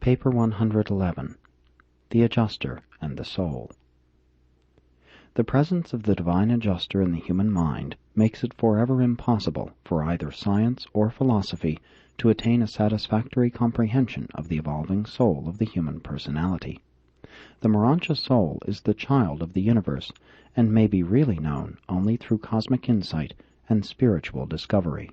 Paper 111. The Adjuster and the Soul. The presence of the divine adjuster in the human mind makes it forever impossible for either science or philosophy to attain a satisfactory comprehension of the evolving soul of the human personality. The Urantia soul is the child of the universe and may be really known only through cosmic insight and spiritual discovery.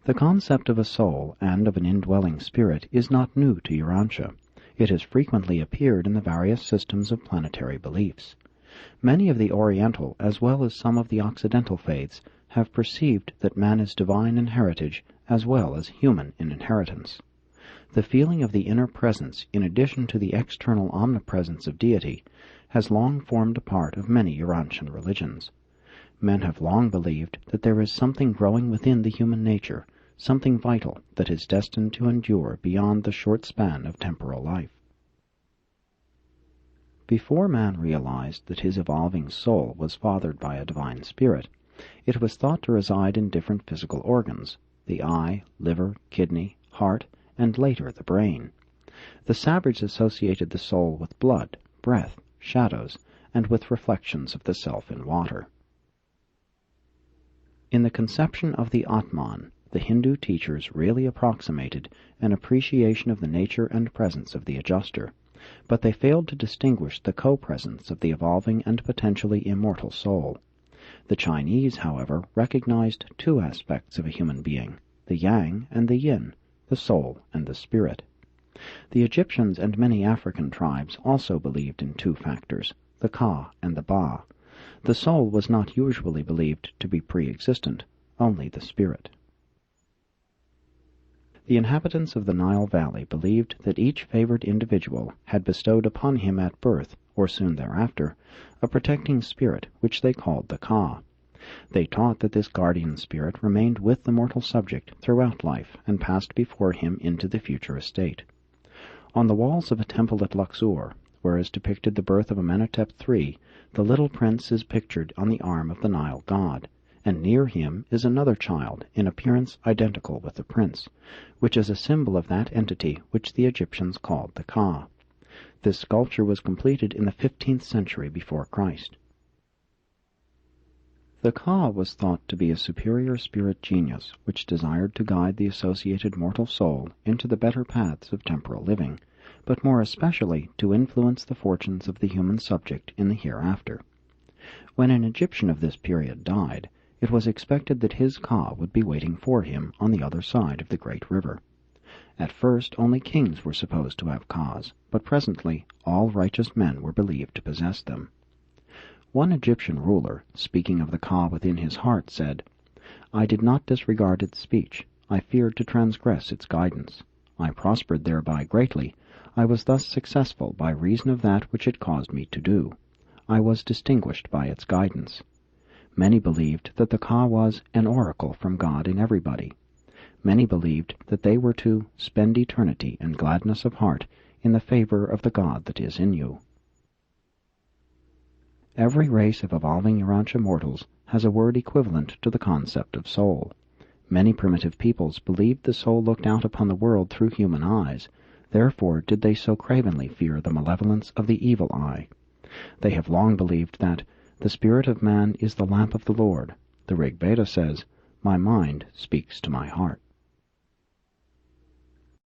The concept of a soul and of an indwelling spirit is not new to Urantia. It has frequently appeared in the various systems of planetary beliefs. Many of the Oriental as well as some of the Occidental faiths have perceived that man is divine in heritage as well as human in inheritance. The feeling of the inner presence, in addition to the external omnipresence of deity, has long formed a part of many Urantian religions. Men have long believed that there is something growing within the human nature, something vital that is destined to endure beyond the short span of temporal life. Before man realized that his evolving soul was fathered by a divine spirit, it was thought to reside in different physical organs, the eye, liver, kidney, heart, and later the brain. The savage associated the soul with blood, breath, shadows, and with reflections of the self in water. In the conception of the Atman, the Hindu teachers really approximated an appreciation of the nature and presence of the adjuster, but they failed to distinguish the co-presence of the evolving and potentially immortal soul. The Chinese, however, recognized two aspects of a human being, the yang and the yin, the soul and the spirit. The Egyptians and many African tribes also believed in two factors, the ka and the ba. The soul was not usually believed to be pre-existent, only the spirit. The inhabitants of the Nile Valley believed that each favored individual had bestowed upon him at birth, or soon thereafter, a protecting spirit which they called the ka. They taught that this guardian spirit remained with the mortal subject throughout life and passed before him into the future estate. On the walls of a temple at Luxor, where is depicted the birth of Amenhotep III, the little prince is pictured on the arm of the Nile god, and near him is another child, in appearance identical with the prince, which is a symbol of that entity which the Egyptians called the Ka. This sculpture was completed in the 15th century before Christ. The Ka was thought to be a superior spirit genius which desired to guide the associated mortal soul into the better paths of temporal living, but more especially to influence the fortunes of the human subject in the hereafter. When an Egyptian of this period died, it was expected that his Ka would be waiting for him on the other side of the great river. At first only kings were supposed to have Kas, but presently all righteous men were believed to possess them. One Egyptian ruler, speaking of the Ka within his heart, said, "I did not disregard its speech. I feared to transgress its guidance. I prospered thereby greatly. I was thus successful by reason of that which it caused me to do. I was distinguished by its guidance." Many believed that the Ka was an oracle from God in everybody. Many believed that they were to spend eternity in gladness of heart in the favor of the God that is in you. Every race of evolving Urantia mortals has a word equivalent to the concept of soul. Many primitive peoples believed the soul looked out upon the world through human eyes. Therefore did they so cravenly fear the malevolence of the evil eye. They have long believed that the spirit of man is the lamp of the Lord. The Rig Veda says, "My mind speaks to my heart."